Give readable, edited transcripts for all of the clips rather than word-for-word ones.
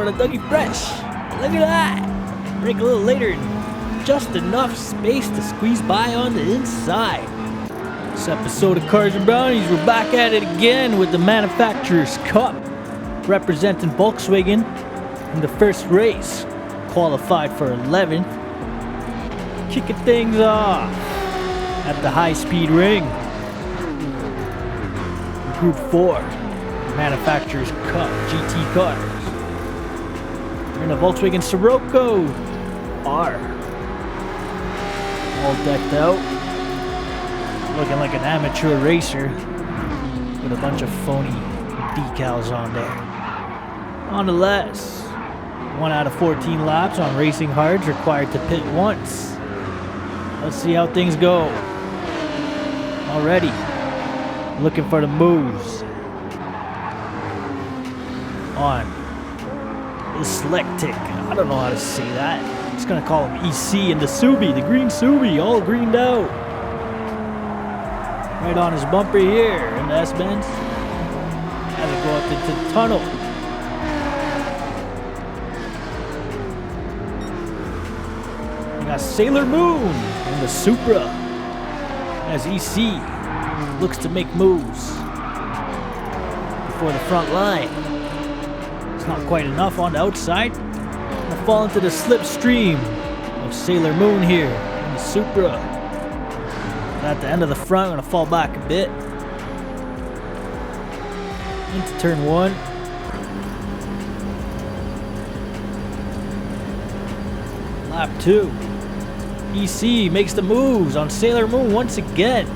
front of Dougie Fresh. Look at that. Brake a little later. Just enough space to squeeze by on the inside. This episode of Cars and Brownies, we're back at it again with the Manufacturer's Cup. Representing Volkswagen in the first race. Qualified for 11th. Kicking things off at the high-speed ring. Group 4, Manufacturer's Cup GT cars. We're in a Volkswagen Sirocco R. All decked out. Looking like an amateur racer with a bunch of phony decals on there. Nonetheless, 1 out of 14 laps on racing hards, required to pit once. Let's see how things go. Already looking for the moves on the Selectic. I don't know how to say that. I'm just gonna call him EC and the Subi, the green Subi, all greened out. Right on his bumper here in the S-Benz. As we go up into the tunnel. We got Sailor Moon in the Supra as EC looks to make moves before the front line. It's not quite enough on the outside. Gonna fall into the slipstream of Sailor Moon here in the Supra. At the end of the front, I'm gonna fall back a bit. Into turn 1. Lap 2. EC makes the moves on Sailor Moon once again.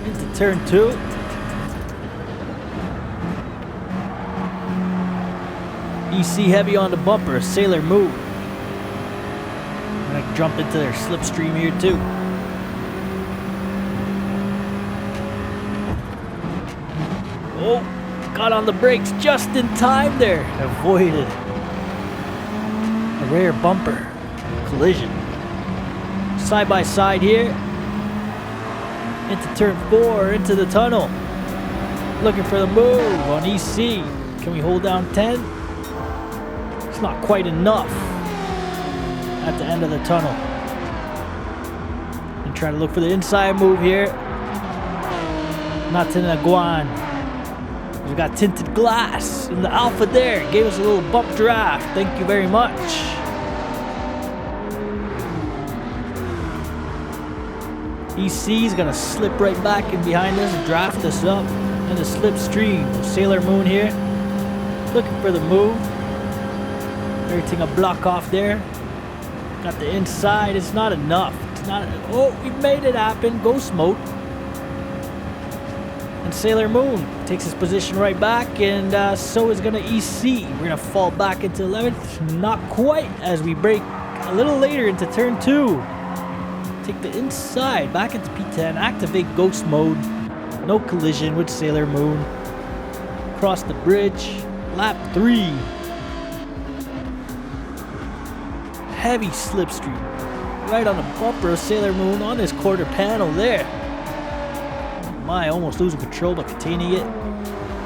Into turn 2. EC heavy on the bumper, Sailor Moon. I'm gonna jump into their slipstream here too. Oh, got on the brakes just in time there. Avoided a rare bumper collision. Side by side here. Into turn 4, into the tunnel. Looking for the move on EC. Can we hold down 10? It's not quite enough at the end of the tunnel. And try to look for the inside move here. Not to Naguan. We got tinted glass in the Alpha there. Gave us a little bump draft. Thank you very much. EC's gonna slip right back in behind us and draft us up in the slipstream. Sailor Moon here. Looking for the move. Everything a block off there. Got the inside. It's not enough. It's not. Oh, we made it happen. Ghost mode. And Sailor Moon takes his position right back, and so is gonna EC. We're gonna fall back into 11th. Not quite, as we break a little later into turn 2. Take the inside back into P10. Activate Ghost mode. No collision with Sailor Moon. Cross the bridge. Lap 3. Heavy slipstream. Right on the bumper of Sailor Moon on his quarter panel there. My, almost losing control but containing it.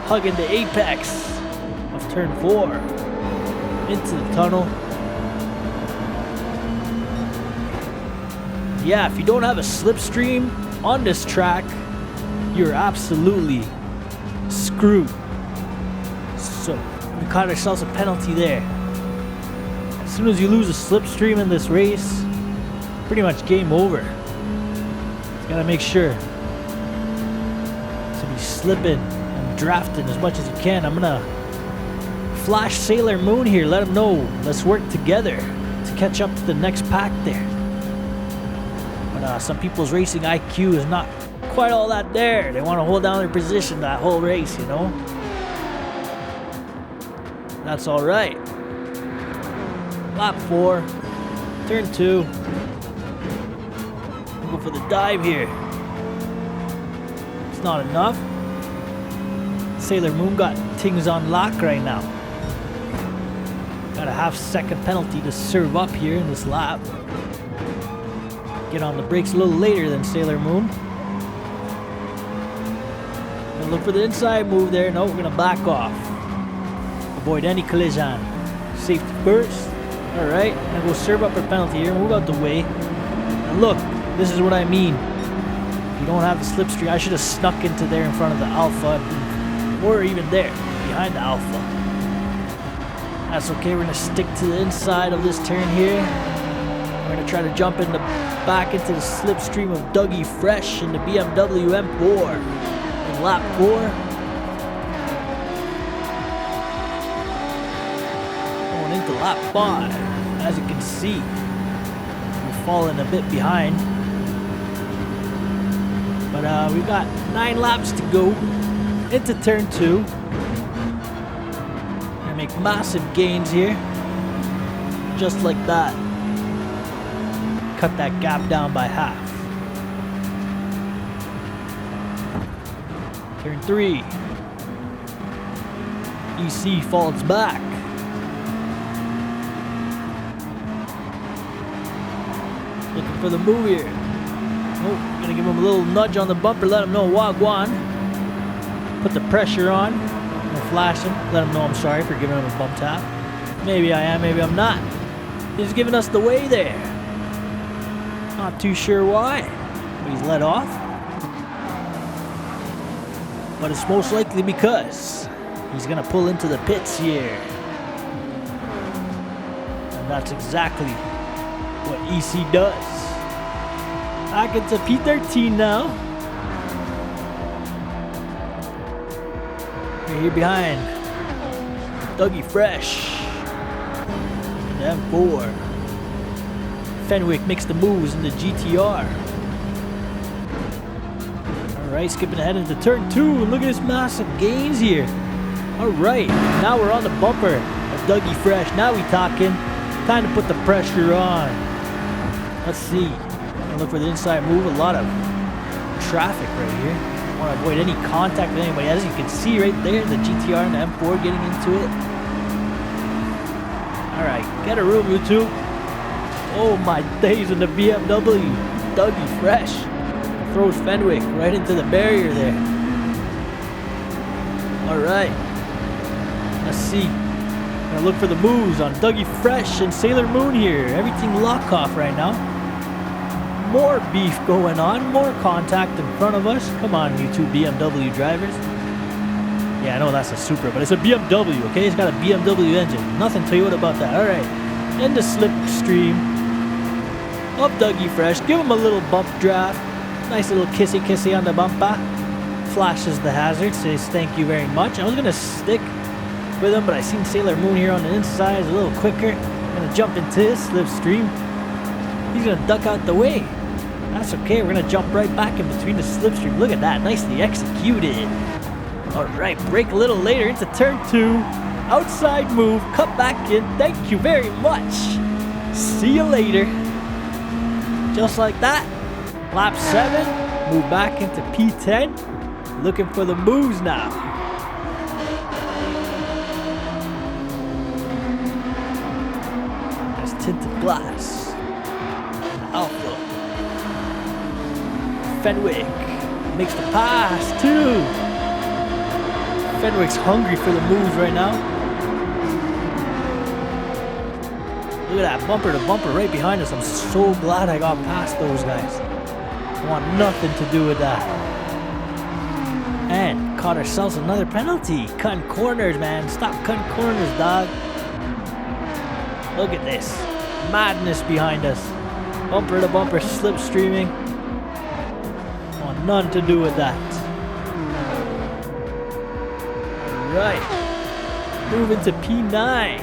Hugging the apex of turn 4. Into the tunnel. Yeah, if you don't have a slipstream on this track, you're absolutely screwed. So, we caught ourselves a penalty there. As soon as you lose a slipstream in this race, pretty much game over. You gotta make sure to be slipping and drafting as much as you can. I'm gonna flash Sailor Moon here, let him know. Let's work together to catch up to the next pack there. But some people's racing IQ is not quite all that there. They want to hold down their position that whole race, you know? That's alright. Lap 4, turn 2. We'll go for the dive here. It's not enough. Sailor Moon got things on lock right now. Got a half-second penalty to serve up here in this lap. Get on the brakes a little later than Sailor Moon. Gonna look for the inside move there. No, we're gonna back off. avoid any collision. Safety first. Alright, I'm gonna go serve up our penalty here, move out the way. And look, this is what I mean. You don't have the slipstream. I should have snuck into there in front of the Alpha, or even there, behind the Alpha. That's okay, we're gonna stick to the inside of this turn here. We're gonna try to jump back into the slipstream of Dougie Fresh in the BMW M4 in lap 4. Going into lap 5. As you can see, we're falling a bit behind. But we've got 9 laps to go into turn 2. Gonna make massive gains here. Just like that. Cut that gap down by half. Turn 3. EC falls back. Looking for the move here. Oh, gonna give him a little nudge on the bumper, let him know wagwan. Put the pressure on. Gonna flash him, let him know I'm sorry for giving him a bump tap. Maybe I am, maybe I'm not. He's giving us the way there. Not too sure why, but he's let off. But it's most likely because he's gonna pull into the pits here. And that's exactly what EC does. Back into P13 now. We're here behind Dougie Fresh and M4. Fenwick makes the moves in the GTR. Alright, skipping ahead into turn 2. And look at his massive gains here. Alright, now we're on the bumper of Dougie Fresh. Now we talking. Time to put the pressure on. Let's see. Gonna look for the inside move. A lot of traffic right here. I want to avoid any contact with anybody. As you can see right there, the GTR and the M4 getting into it. Alright, get a room, you two. Oh my days in the BMW. Dougie Fresh throws Fenwick right into the barrier there. Alright. Let's see. Gonna look for the moves on Dougie Fresh and Sailor Moon here. Everything lock off right now. More beef going on. More contact in front of us. Come on, you two BMW drivers. Yeah, I know that's a Supra, but it's a BMW, okay? It's got a BMW engine. Nothing Toyota about that. Alright. In the slipstream of Dougie Fresh. Give him a little bump draft. Nice little kissy on the bumper. Flashes the hazard. Says thank you very much. I was going to stick with him, but I seen Sailor Moon here on the inside. It's a little quicker. I'm going to jump into his slipstream. He's going to duck out the way. That's okay. We're going to jump right back in between the slipstream. Look at that. Nicely executed. Alright, brake a little later into turn 2. Outside move. Cut back in. Thank you very much. See you later. Just like that. Lap 7. Move back into P10. Looking for the moves now. There's tinted glass. Alpha. Fenwick makes the pass too. Fenwick's hungry for the moves right now. Look at that bumper to bumper right behind us. I'm so glad I got past those guys. I want nothing to do with that. And caught ourselves another penalty. Cutting corners, man. Stop cutting corners, dog. Look at this. Madness behind us. Bumper to bumper slipstreaming. Want none to do with that. Right. Moving to P9.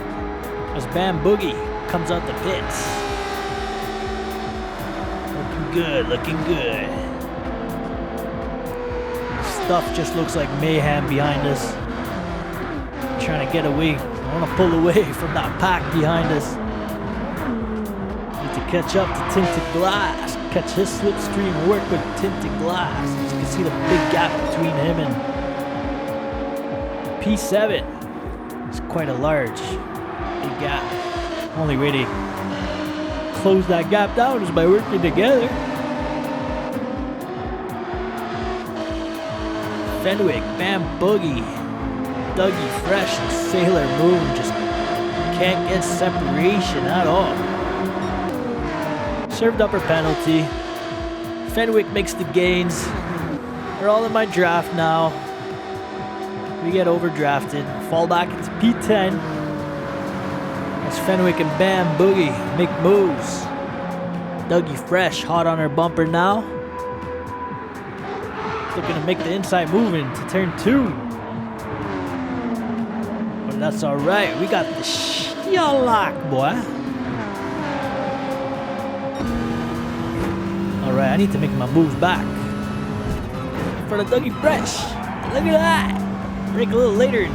As Bam Boogie comes out the pits. Looking good, looking good. Stuff just looks like mayhem behind us. Trying to get away. I want to pull away from that pack behind us. Need to catch up to tinted glass. Catch his slipstream, work with tinted glass. As you can see the big gap between him and P7. It's quite a large, big gap. Only way to close that gap down is by working together. Fenwick, Bam Boogie. Dougie Fresh and Sailor Moon just can't get separation at all. Served upper penalty. Fenwick makes the gains. They're all in my draft now. We get overdrafted. Fall back into P10. As Fenwick and Bam Boogie make moves. Dougie Fresh hot on her bumper now. Looking to make the inside move into turn 2. But that's alright. We got the lock, boy. Alright, I need to make my moves back. For the Dougie Fresh. Look at that. Break a little later.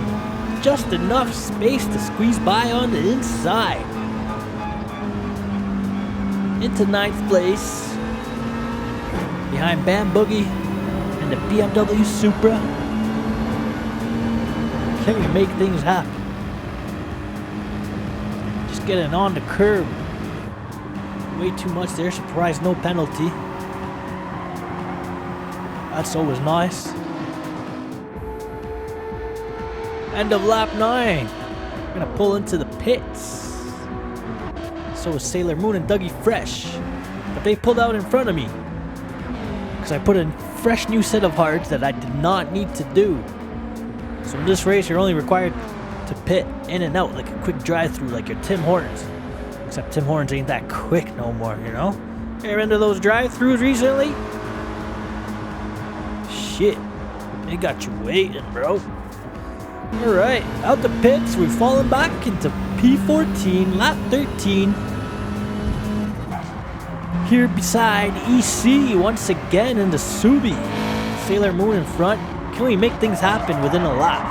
Just enough space to squeeze by on the inside. Into 9th place. Behind Bam Boogie and the BMW Supra. Can we make things happen? Just getting on the curb. Way too much there. Surprise, no penalty. That's always nice. End of lap 9. I'm gonna pull into the pits. So is Sailor Moon and Dougie Fresh. But they pulled out in front of me. Because I put a fresh new set of hards that I did not need to do. So in this race, you're only required to pit in and out like a quick drive-through like your Tim Hortons. Except Tim Hortons ain't that quick no more, you know? Ever into those drive-throughs recently? Shit. They got you waiting, bro. Alright, out the pits, we've fallen back into P14, lap 13. Here beside EC once again in the Subi. Sailor Moon in front. Can we make things happen within a lap?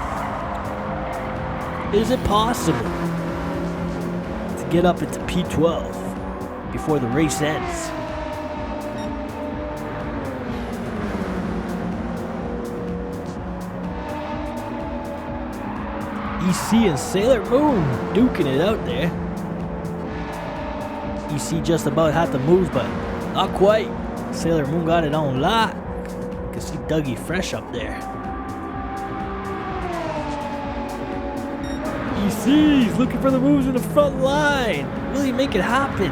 Is it possible to get up into P12 before the race ends? EC and Sailor Moon duking it out there. EC just about had the moves, but not quite. Sailor Moon got it on lock. You can see Dougie Fresh up there. EC's looking for the moves in the front line. Will he make it happen?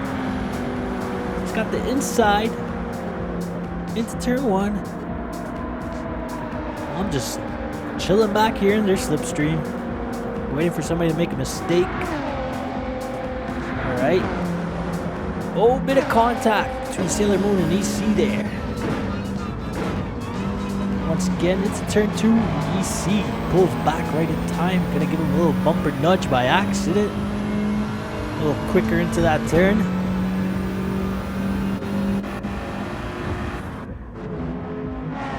He's got the inside into turn 1. I'm just chilling back here in their slipstream. Waiting for somebody to make a mistake. Alright. Oh, bit of contact between Sailor Moon and EC there. Once again, it's turn 2. EC pulls back right in time. Gonna give him a little bumper nudge by accident. A little quicker into that turn.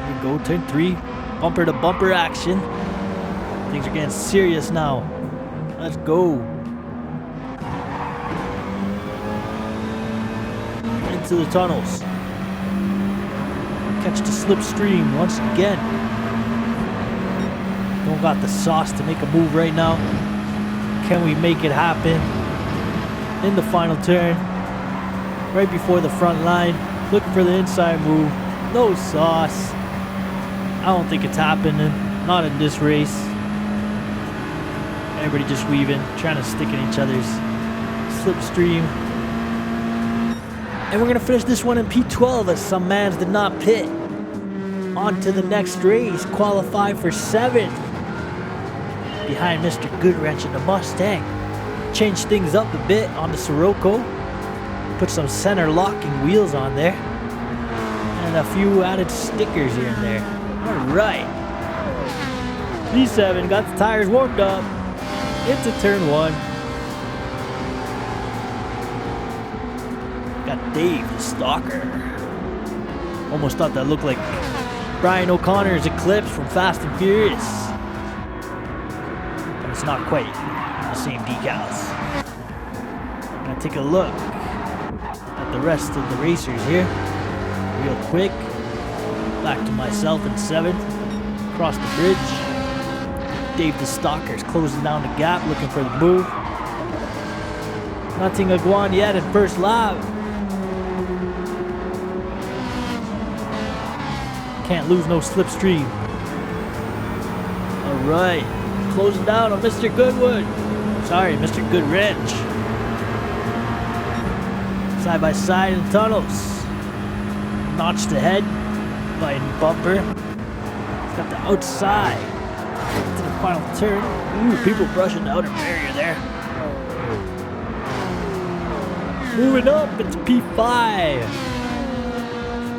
Here we go, turn 3. Bumper to bumper action. Things are getting serious now. Let's go. Into the tunnels. Catch the slipstream once again. Don't got the sauce to make a move right now. Can we make it happen? In the final turn. Right before the front line. Look for the inside move. No sauce. I don't think it's happening. Not in this race. Everybody just weaving, trying to stick in each other's slipstream. And we're going to finish this one in P12 as some mans did not pit. On to the next race, qualify for 7th. Behind Mr. Goodwrench in the Mustang. Change things up a bit on the Sirocco. Put some center locking wheels on there. And a few added stickers here and there. Alright. P7 got the tires warmed up. Into turn 1. Got Dave, the stalker. Almost thought that looked like Brian O'Connor's Eclipse from Fast and Furious. But it's not quite the same decals. I'm gonna take a look at the rest of the racers here. Real quick. Back to myself in 7th. Across the bridge. Dave the Stalker's closing down the gap, looking for the move. Nothing Aguan yet in first lap. Can't lose no slipstream. Alright, closing down on Mr. Goodwood. Sorry, Mr. Goodwrench. Side by side in tunnels. Notched ahead by a bumper. He's got the outside to the final turn. Ooh, people brushing the outer barrier there. Moving up, it's P5.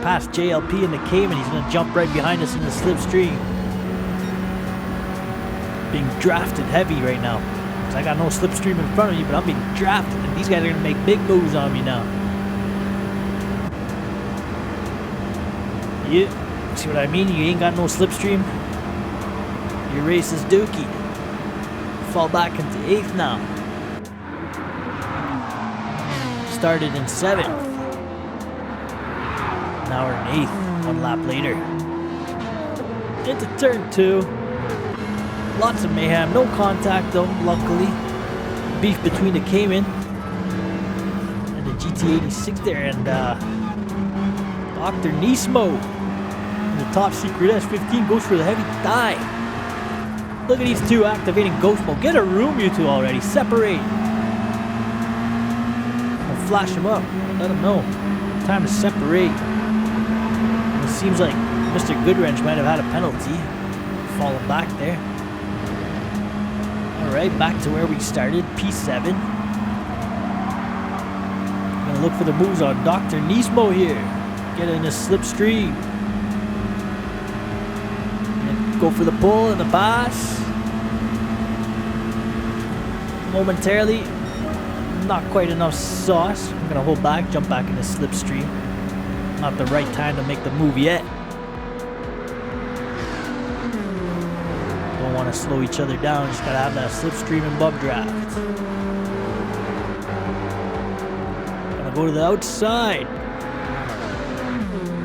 Past JLP in the Cayman, he's gonna jump right behind us in the slipstream. Being drafted heavy right now. I got no slipstream in front of me, but I'm being drafted, and these guys are gonna make big moves on me now. Yeah, see what I mean? You ain't got no slipstream. Your race is dookie. Fall back into 8th now. Started in 7th. Now we're in 8th, 1 lap later. Into turn 2. Lots of mayhem, no contact though, luckily. Beef between the Cayman and the GT86 there, and Dr. Nismo in the top secret S15 goes for the heavy dive. Look at these two activating ghost mode. Get a room, you two already. Separate. I'll flash them up. Let them know. Time to separate. And it seems like Mr. Goodwrench might have had a penalty. Falling back there. Alright, back to where we started, P7. Gonna look for the moves on Dr. Nismo here. Get in a slipstream. And go for the pull and the pass. Momentarily, not quite enough sauce. I'm gonna hold back, jump back in the slipstream. Not the right time to make the move yet. Want to slow each other down, just gotta have that slipstream and bump draft. Gonna go to the outside.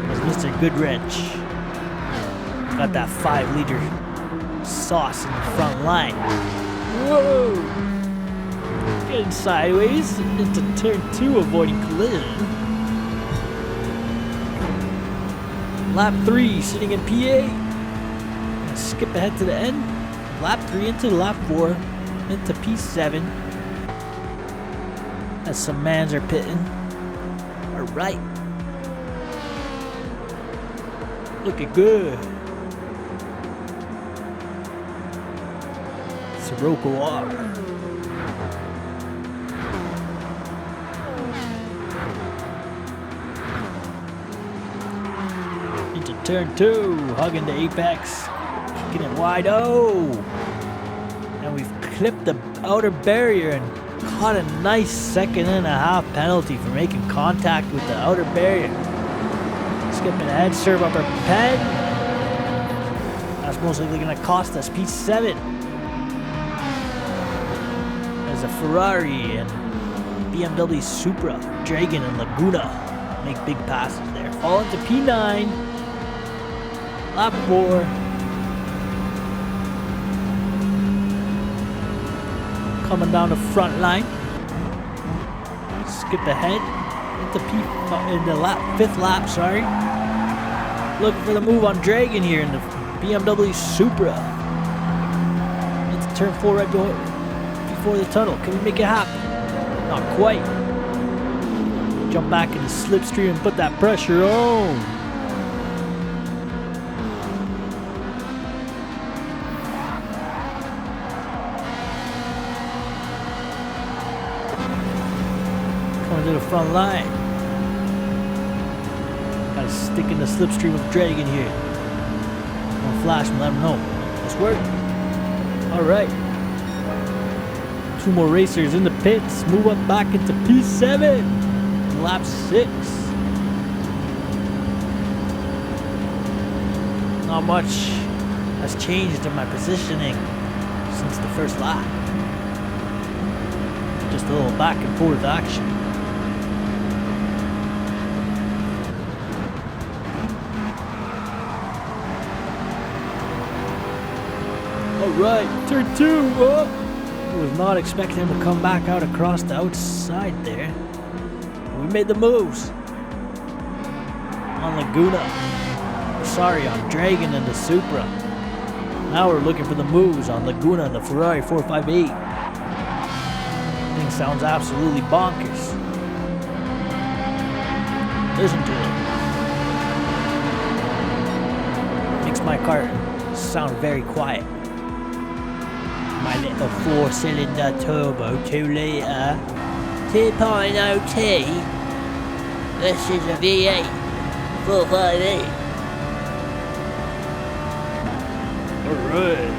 There's Mr. Goodwrench. Got that 5-liter sauce in the front line. Whoa! Getting sideways into turn 2, avoiding collision. Lap 3, sitting in PA. Gonna skip ahead to the end. Lap 3 into lap 4, into P7. As some mans are pitting. Alright. Looking good. Sirocco R. Into turn 2, hugging the apex. Kicking it wide, and we've clipped the outer barrier and caught a nice 2.5 penalty for making contact with the outer barrier. Skipping ahead, serve up our pen. That's most likely going to cost us P7. As a Ferrari and BMW Supra, Dragon and Laguna make big passes there. Fall into P9. Lap 4. Coming down the front line. Skip ahead into the 5th lap, sorry. Looking for the move on Dragon here in the BMW Supra. Into turn 4 right before the tunnel. Can we make it happen? Not quite. Jump back in the slipstream and put that pressure on. To the front line. Gotta stick in the slipstream of Dragon here. I'll flash and let him know. Let's work. Alright. 2 more racers in the pits. Move up back into P7. Lap 6. Not much has changed in my positioning since the first lap. Just a little back and forth action. Alright, turn 2, oh! Was not expecting him to come back out across the outside there. We made the moves. On Laguna. Sorry, on Dragon and the Supra. Now we're looking for the moves on Laguna and the Ferrari 458. Thing sounds absolutely bonkers. Listen to it. Makes my car sound very quiet. My little 4-cylinder turbo 2-litre 2.0T. This is a V8 458. Alright.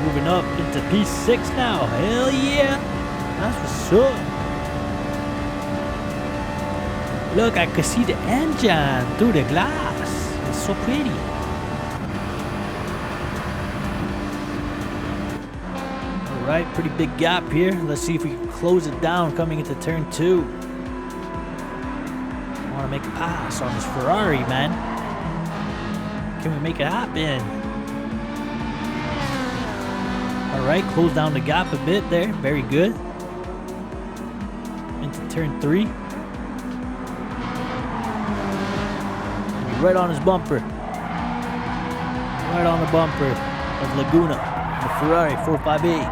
Moving up into P6 now. Hell yeah. That's what's up. Look, I can see the engine through the glass. It's so pretty. Alright, pretty big gap here. Let's see if we can close it down coming into turn 2. I want to make a pass on this Ferrari, man. Can we make it happen? Alright, close down the gap a bit there. Very good. Into turn 3. Right on his bumper. Right on the bumper of Laguna, the Ferrari 458.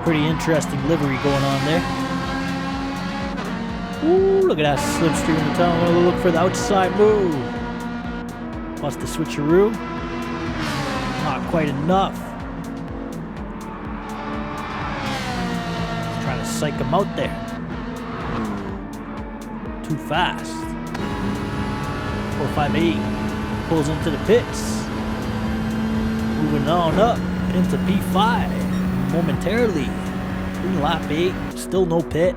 Pretty interesting livery going on there. Ooh, look at that slipstream in the tunnel. We'll look for the outside move. Wants the switcheroo. Not quite enough. Trying to psych him out there. Too fast. 458 pulls into the pits. Moving on up into P5 momentarily. In lap 8, still no pit.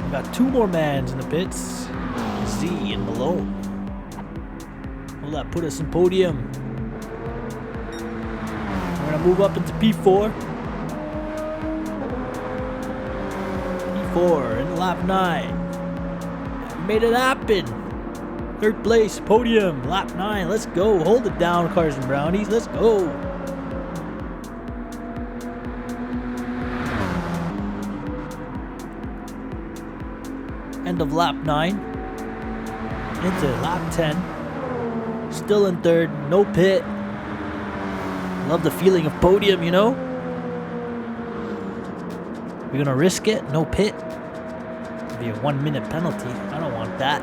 We got 2 more mans in the pits. Z and Malone. Will that put us in podium? We're gonna move up into P4. In lap 9. We made it happen. 3rd place, podium, lap 9. Let's go. Hold it down, Cars and Brownies. Let's go. End of lap 9. Into lap 10. Still in 3rd. No pit. Love the feeling of podium, you know? We're gonna risk it? No pit? It'll be a 1-minute penalty. I don't want that.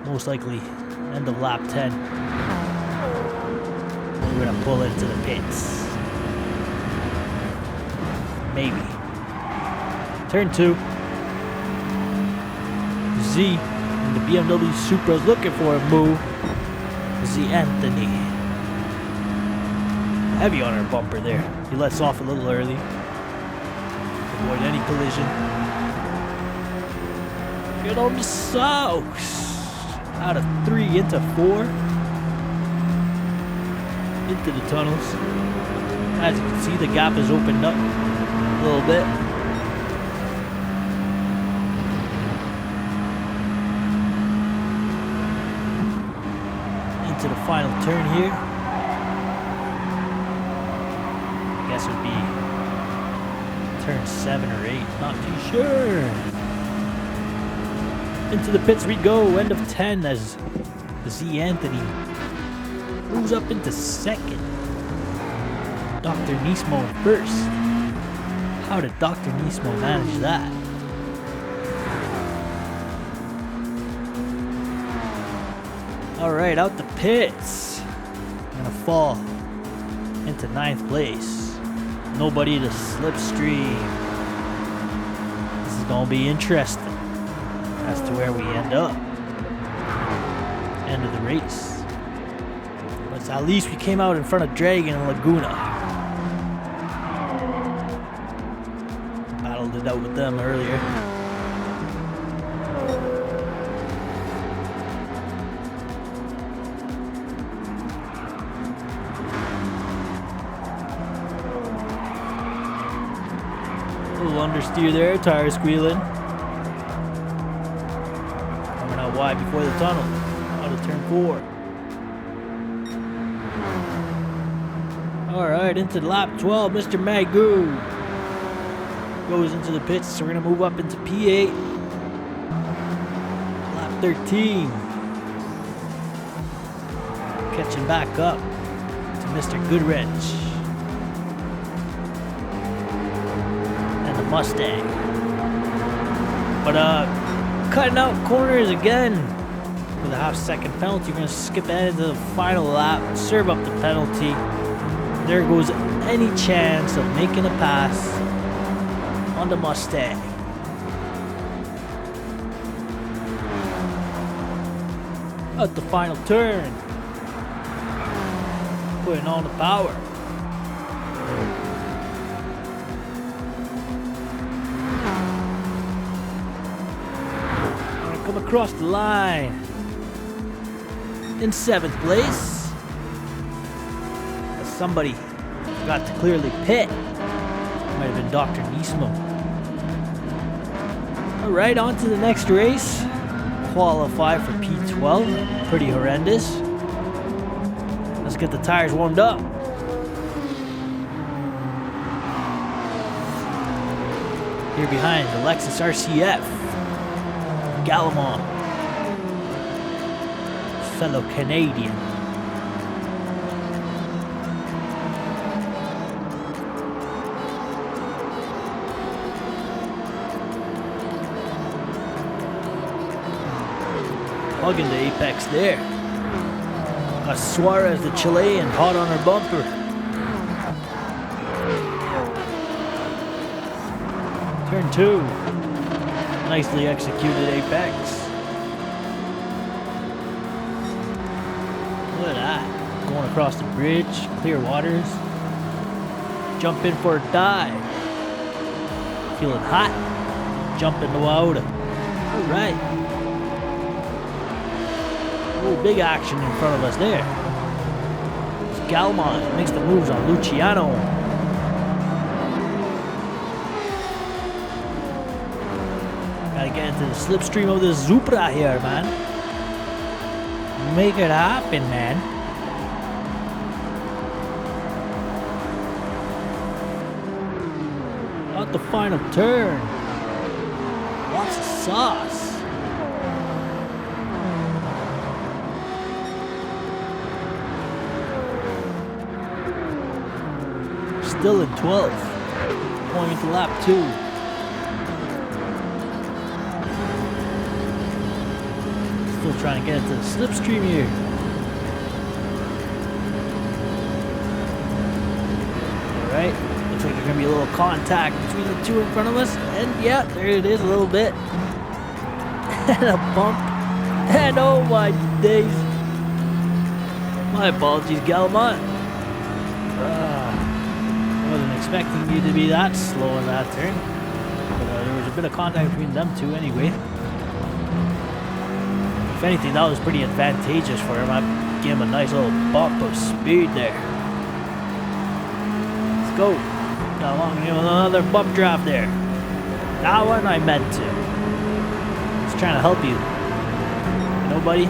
Most likely, end of lap 10. We're gonna pull it to the pits. Maybe. Turn 2. Z and the BMW Supra is looking for a move. Z Anthony. Heavy on our bumper there. He lets off a little early. Avoid any collision. Get on the socks. Out of 3 into 4. Into the tunnels. As you can see, the gap has opened up a little bit. Into the final turn here. I guess it would be turn 7 or 8, not too sure. Into the pits we go, end of 10 as Z Anthony moves up into 2nd. Dr. Nismo in 1st. How did Dr. Nismo manage that? Alright, out the pits. Gonna fall into 9th place. Nobody to slipstream. This is gonna be interesting as to where we end up. End of the race. But at least we came out in front of Dragon and Laguna. Battled it out with them earlier. Little understeer there, tire squealing. Coming out wide before the tunnel. Out of turn 4. Alright, into lap 12, Mr. Magoo. goes into the pits, so we're going to move up into P8. Lap 13. Catching back up to Mr. Goodwrench. And the Mustang. But cutting out corners again with a half-second penalty. We're going to skip ahead to the final lap, serve up the penalty. There goes any chance of making a pass on the Mustang. At the final turn, putting on the power. Gonna come across the line in 7th place. Somebody forgot to clearly pit. Might have been Dr. Nismo. Alright, on to the next race. Qualify for P12. Pretty horrendous. Let's get the tires warmed up. Here behind, the Lexus RCF. Gallimon. Fellow Canadian. Hugging the apex there. Got Suarez, the Chilean, hot on her bumper. Turn 2. Nicely executed apex. Look at that. Going across the bridge, clear waters. Jump in for a dive. Feeling hot. Jump in the water. Alright. Oh, big action in front of us there. It's Gallimon makes the moves on Luciano. Gotta get into the slipstream of the Supra here, man. Make it happen, man. At the final turn. Lots of sauce. Still in 12th, going into lap 2. Still trying to get into the slipstream here. Alright, looks like there's going to be a little contact between the two in front of us. And yeah, there it is a little bit. And a bump. And oh my days. My apologies, Gallimon. Wasn't expecting you to be that slow in that turn, but there was a bit of contact between them two anyway. If anything, that was pretty advantageous for him. I gave him a nice little bump of speed there. Let's go. Got along, give him another bump drop there. That one I meant to. Just trying to help you. Nobody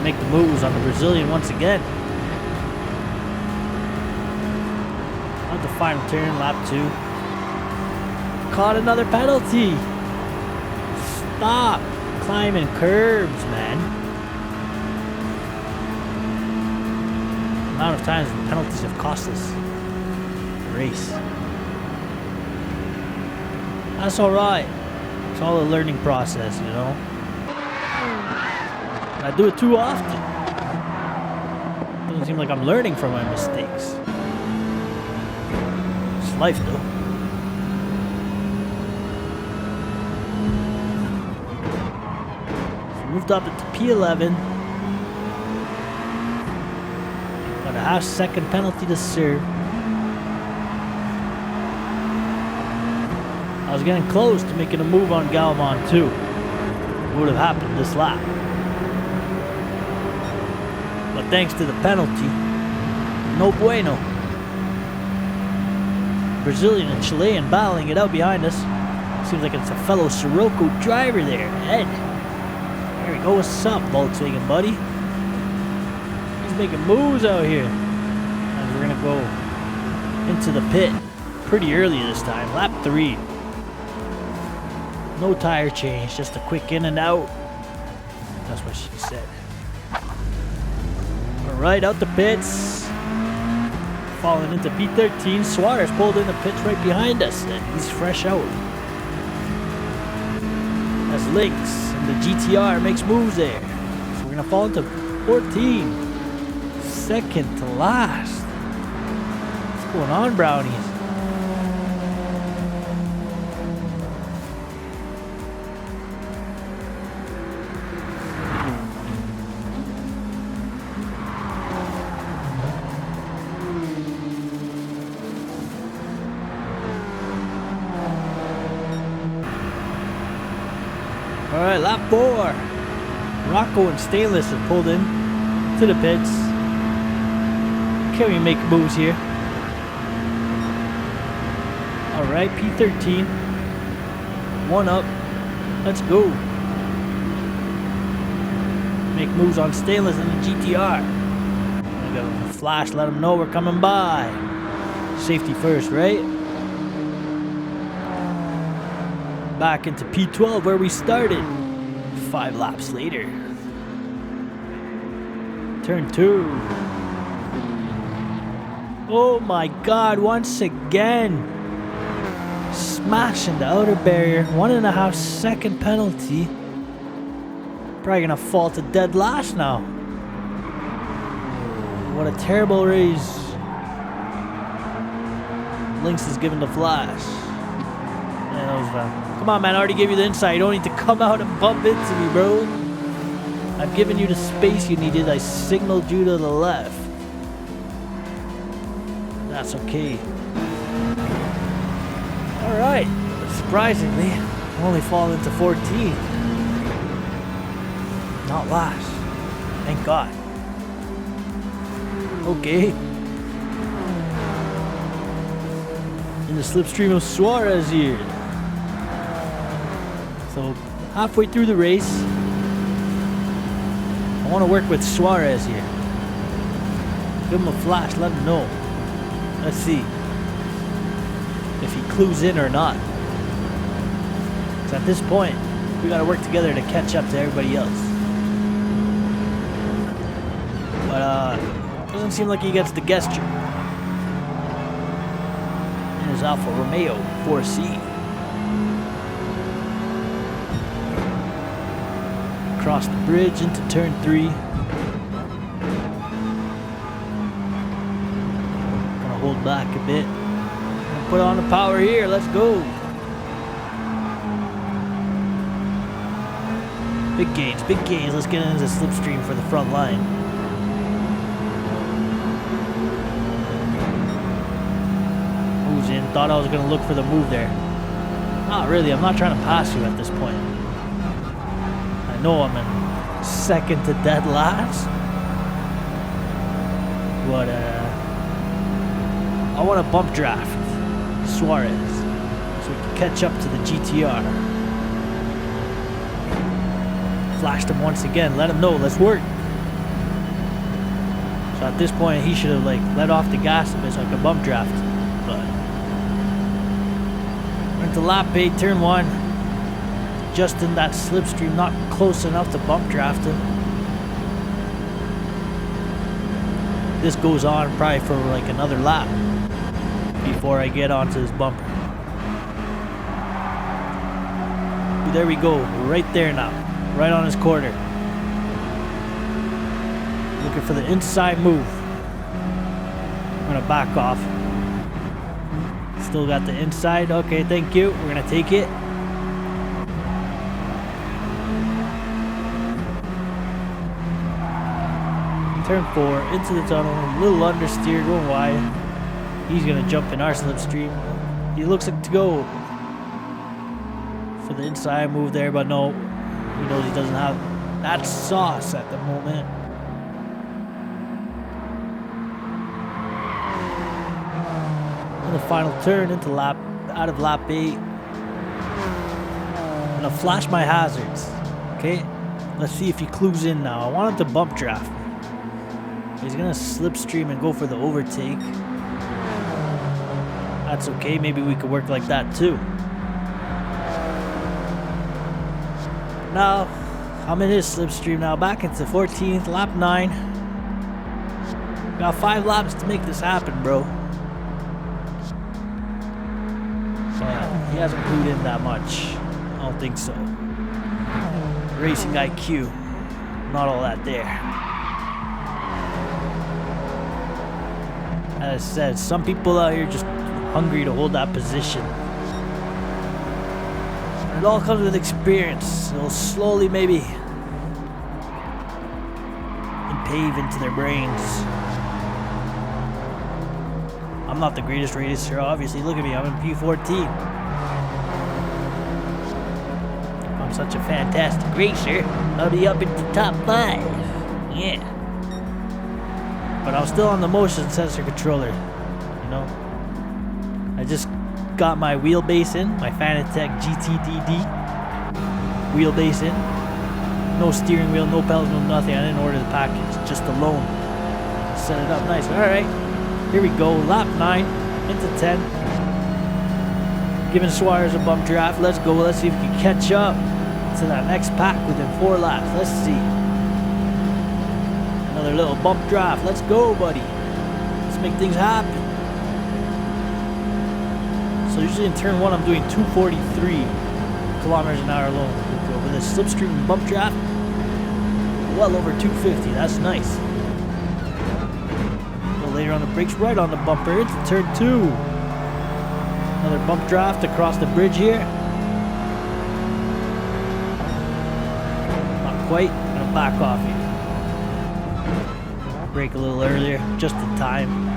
make the moves on the Brazilian once again. The final turn, lap 2. Caught another penalty. Stop climbing curbs, man. The amount of times the penalties have cost us the race. That's alright. It's all a learning process, you know. And I do it too often. Doesn't seem like I'm learning from my mistakes. Life though. So moved up into P11. Got a half-second penalty to serve. I was getting close to making a move on Gallimon too. It would have happened this lap. But thanks to the penalty, no bueno. Brazilian and Chilean battling it out behind us. Seems like it's a fellow Sirocco driver there, Ed. There we go. What's up, Volkswagen buddy? He's making moves out here. And we're gonna go into the pit. pretty early this time. Lap 3. No tire change, just a quick in and out. That's what she said. Alright, out the pits. Falling into P13. Suarez pulled in the pits right behind us, and he's fresh out. As Lynx and the GTR makes moves there. So we're gonna fall into 14. Second to last. What's going on, Brownies? Alright, lap 4. Rocco and Stainless have pulled in to the pits. Can we make moves here? Alright, P13. 1 up. Let's go. Make moves on Stainless and the GTR. I'm gonna flash, let them know we're coming by. Safety first, right? Back into P12 where we started 5 laps later. Turn 2. Oh my god, once again. Smashing the outer barrier. 1.5 second penalty. Probably gonna fall to dead last now. What a terrible race. Lynx is giving the flash. Yeah, that was bad. Come on, man, I already gave you the inside. You don't need to come out and bump into me, bro. I've given you the space you needed. I signaled you to the left. That's okay. Alright. Surprisingly, I only fall into 14. Not last. Thank God. Okay. In the slipstream of Suarez here. So, halfway through the race, I want to work with Suarez here. Give him a flash, let him know. Let's see if he clues in or not. Because at this point, we got to work together to catch up to everybody else. But, doesn't seem like he gets the gesture. Here's Alfa Romeo 4C. Across the bridge into turn 3. Gonna hold back a bit. Gonna put on the power here. Let's go. Big gains, big gains. Let's get into the slipstream for the front line. Moves in. Thought I was gonna look for the move there. Not really. I'm not trying to pass you at this point. I know I'm in second to dead last, but I want to bump draft Suarez so we can catch up to the GTR. Flashed him once again, let him know, let's work. So at this point he should have like let off the gas a bit so I could bump draft, but went to lap 8, turn 1. Just in that slipstream, not close enough to bump draft him. This goes on probably for like another lap before I get onto this bumper. There we go, right there now, right on his corner. Looking for the inside move. I'm gonna back off. Still got the inside, okay, thank you. We're gonna take it. Turn 4, into the tunnel, a little understeer, going wide. He's gonna jump in our slipstream. He looks like to go for the inside move there, but no. He knows he doesn't have that sauce at the moment. And the final turn into out of lap 8. I'm gonna flash my hazards. Okay? Let's see if he clues in now. I want him to bump draft me. He's gonna slipstream and go for the overtake. I That's okay, maybe we could work like that too. Now, I'm in his slipstream now, back into 14th, lap 9. Got 5 laps to make this happen, bro. But he hasn't clued in that much. I don't think so. Racing IQ, not all that there. As I said, some people out here just hungry to hold that position. It all comes with experience. It'll slowly maybe impave into their brains. I'm not the greatest racer, obviously. Look at me, I'm in P14. I'm such a fantastic racer. I'll be up into top 5. Yeah. But I'm still on the motion sensor controller. You know? I just got my wheelbase in, my Fanatec GTDD wheelbase in. No steering wheel, no pedals, no nothing. I didn't order the package, just alone. Set it up nice. Alright, here we go. Lap 9 into 10. Giving Suarez a bump draft. Let's go. Let's see if we can catch up to that next pack within 4 laps. Let's see. Another little bump draft. Let's go, buddy. Let's make things happen. So usually in turn 1 I'm doing 243 kilometers an hour alone. With a slipstream and bump draft, well over 250. That's nice. A little later on the brakes, right on the bumper into turn 2. Another bump draft across the bridge here. Not quite. I'm gonna back off here. Brake a little earlier, just in time.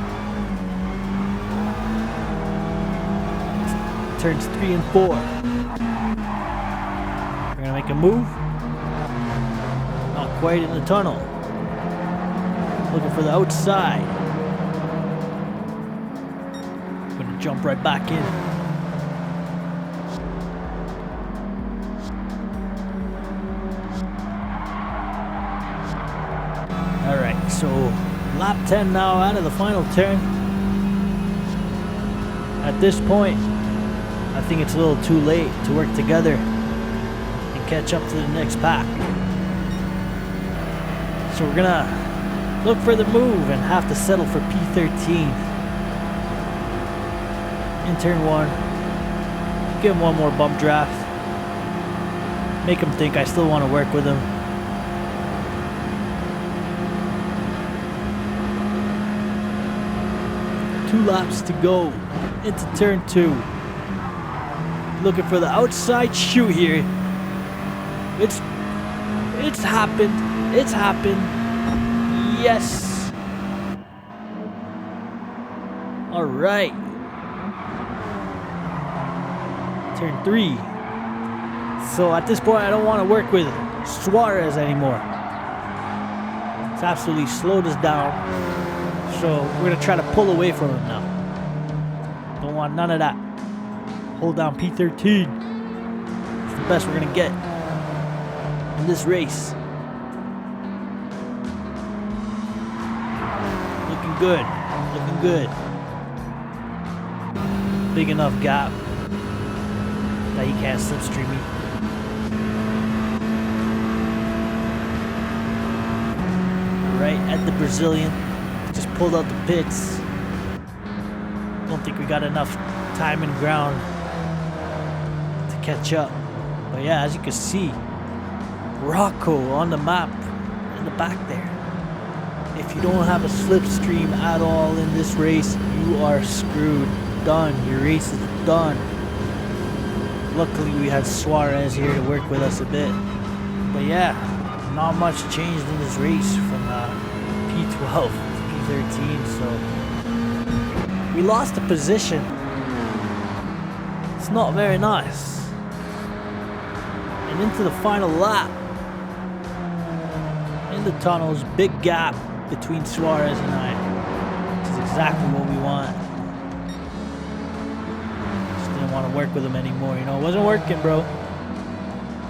Turns 3 and 4. We're gonna make a move. Not quite in the tunnel. Looking for the outside. Gonna jump right back in. Alright, so lap 10 now, out of the final turn. At this point, I think it's a little too late to work together and catch up to the next pack. So we're gonna look for the move and have to settle for P13 in turn 1. Give him one more bump draft. Make him think I still want to work with him. Two laps to go into turn 2. Looking for the outside shoot here. It's happened. It's happened. Yes. All right. Turn 3. So at this point, I don't want to work with Suarez anymore. It's absolutely slowed us down. So we're gonna try to pull away from him now. Don't want none of that. Hold down P13. It's the best we're gonna get in this race. Looking good. Looking good. Big enough gap that he can't slipstream me. Right at the Brazilian. Just pulled out the pits. Don't think we got enough time and ground to catch up. But yeah, as you can see, Rocco on the map in the back there. If you don't have a slipstream at all in this race, you are screwed. Done. Your race is done. Luckily we had Suarez here to work with us a bit. But yeah, not much changed in this race from P12 to P13, so we lost a position. It's not very nice. And into the final lap. In the tunnels, big gap between Suarez and I. Which is exactly what we want. Just didn't want to work with him anymore, you know. It wasn't working, bro.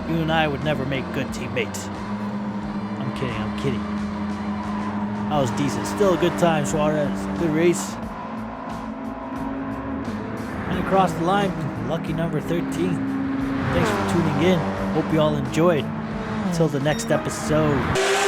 You and I would never make good teammates. I'm kidding, I'm kidding. That was decent. Still a good time, Suarez. Good race. crossed the line. Lucky number 13. Thanks for tuning in. Hope you all enjoyed. Until the next episode.